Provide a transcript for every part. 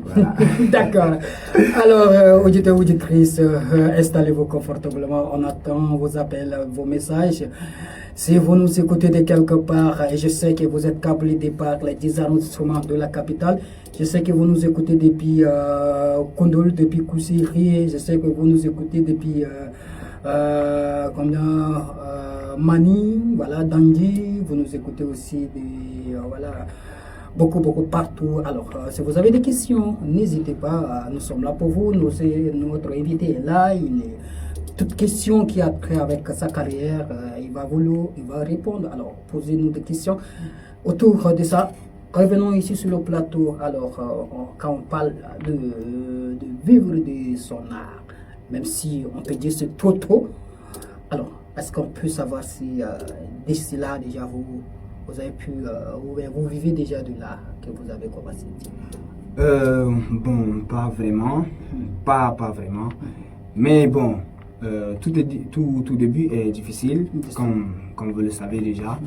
Voilà. D'accord. Alors, auditeurs, auditrices, installez-vous confortablement. On attend vos appels, vos messages. Si vous nous écoutez de quelque part, et je sais que vous êtes câblés par les 10 arrondissements de la capitale, je sais que vous nous écoutez depuis Kondol, depuis Koussiri, je sais que vous nous écoutez depuis Mani, voilà, Dandi, vous nous écoutez aussi voilà, beaucoup partout. Alors, si vous avez des questions, n'hésitez pas, nous sommes là pour vous. Notre invité est là, il est toute question qui a trait avec sa carrière, il va répondre. Alors, posez-nous des questions autour de ça. Revenons ici sur le plateau. Alors, quand on parle de vivre de son art, même si on peut dire c'est trop tôt, alors, est-ce qu'on peut savoir si d'ici là, déjà, vous avez pu, vous vivez déjà de l'art que vous avez commencé? Bon, pas vraiment. Pas vraiment. Mais bon, tout début est difficile, comme vous le savez déjà.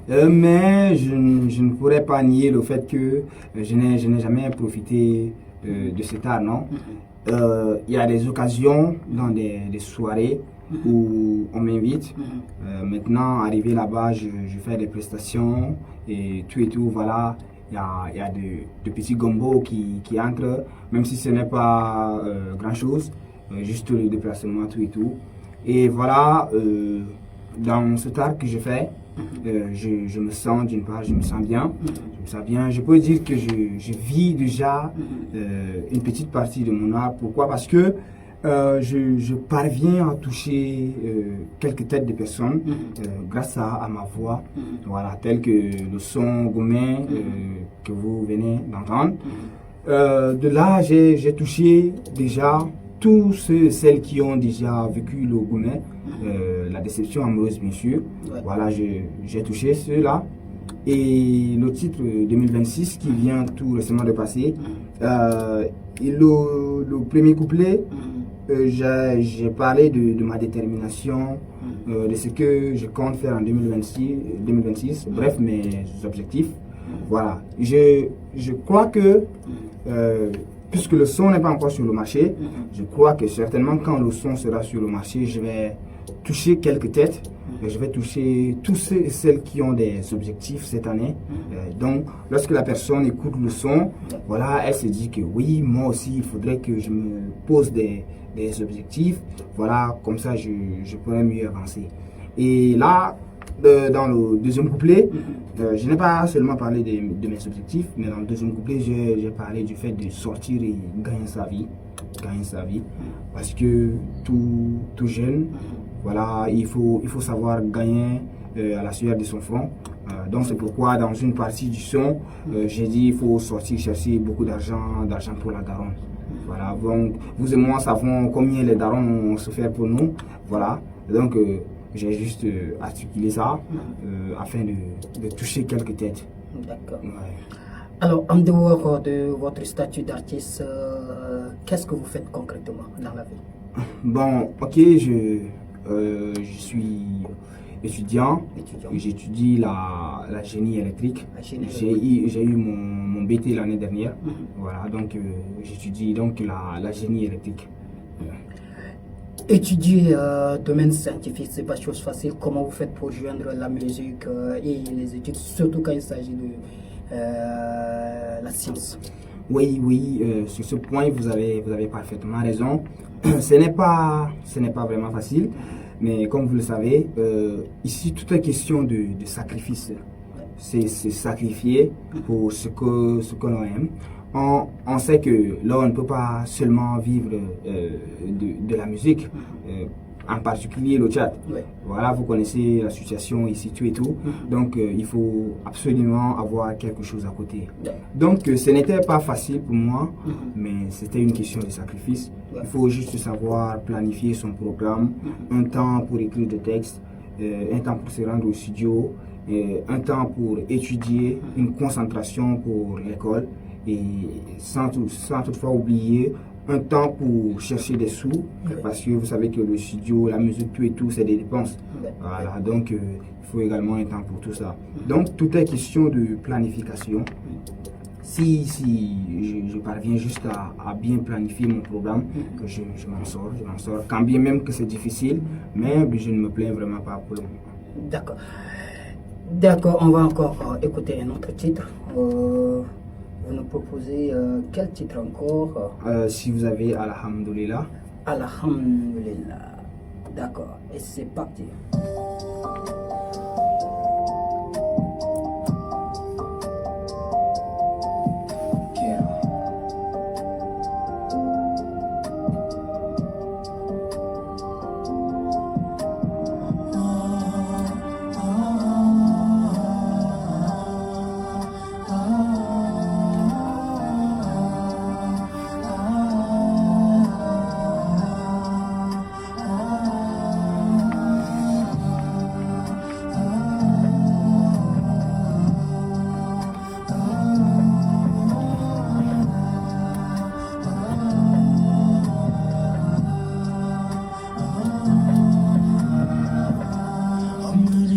Mais je ne pourrais pas nier le fait que je n'ai jamais profité de cet art, non. Il y a des occasions dans des soirées où on m'invite. Maintenant, arrivé là-bas, je fais des prestations et tout, voilà. Il y a de petits gombos qui entrent, même si ce n'est pas grand-chose, juste le déplacement, tout. Et voilà, dans ce art que je fais, je me sens, d'une part, je me sens bien. Je peux dire que je vis déjà une petite partie de mon art. Pourquoi? Parce que je parviens à toucher quelques têtes de personnes grâce à ma voix, voilà, tel que le son gourmet que vous venez d'entendre. De là, j'ai touché déjà tous celles qui ont déjà vécu le gourmet, la déception amoureuse bien sûr. Voilà, j'ai touché ceux-là. Et le titre 2026 qui vient tout récemment de passer, le premier couplet, j'ai parlé de ma détermination, de ce que je compte faire en 2026, bref, mes objectifs. Voilà, je crois que, puisque le son n'est pas encore sur le marché, je crois que certainement quand le son sera sur le marché, je vais toucher quelques têtes. Je vais toucher tous ceux et celles qui ont des objectifs cette année. Donc, lorsque la personne écoute le son, voilà, elle se dit que oui, moi aussi, il faudrait que je me pose des objectifs. Voilà, comme ça, je pourrais mieux avancer. Et là, dans le deuxième couplet, je n'ai pas seulement parlé de mes objectifs, mais dans le deuxième couplet, j'ai parlé du fait de sortir et gagner sa vie. Parce que tout jeune, voilà, il faut savoir gagner à la sueur de son front. Donc c'est pourquoi dans une partie du son, j'ai dit il faut sortir chercher beaucoup d'argent pour la daronne. Voilà, donc vous et moi savons combien les darons ont souffert pour nous. Voilà, donc j'ai juste articulé ça afin de toucher quelques têtes. D'accord. Ouais. Alors, en dehors de votre statut d'artiste, qu'est-ce que vous faites concrètement dans la vie? Bon, ok, je suis étudiant. J'étudie la génie électrique. J'ai eu mon BT l'année dernière. Voilà, donc j'étudie donc la génie électrique. Étudier domaine scientifique, c'est pas chose facile. Comment vous faites pour joindre la musique et les études, surtout quand il s'agit de la science? Oui, sur ce point, vous avez parfaitement raison. Ce n'est pas vraiment facile, mais comme vous le savez, ici, tout est question de sacrifice. C'est sacrifier pour ce que l'on aime. On sait que là, on ne peut pas seulement vivre de la musique, en particulier le Tchad. Ouais. Voilà, vous connaissez la situation ici, tout. Donc, il faut absolument avoir quelque chose à côté. Donc, ce n'était pas facile pour moi, mais c'était une question de sacrifice. Il faut juste savoir planifier son programme, un temps pour écrire des textes, un temps pour se rendre au studio, un temps pour étudier, une concentration pour l'école. Et sans toutefois oublier un temps pour chercher des sous, parce que vous savez que le studio, la musique, tout, c'est des dépenses. Voilà, donc il faut également un temps pour tout ça. Donc tout est question de planification. si je parviens juste à bien planifier mon programme, que je m'en sors, quand bien même que c'est difficile, mais je ne me plains vraiment pas pour le moment. D'accord. D'accord, on va encore écouter un autre titre. Vous nous proposez quel titre encore? Si vous avez Alhamdulillah. Alhamdulillah. D'accord, et c'est parti.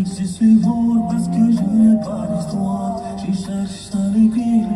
C'est sûr parce que je n'ai pas d'histoire. Je cherche à l'écrire,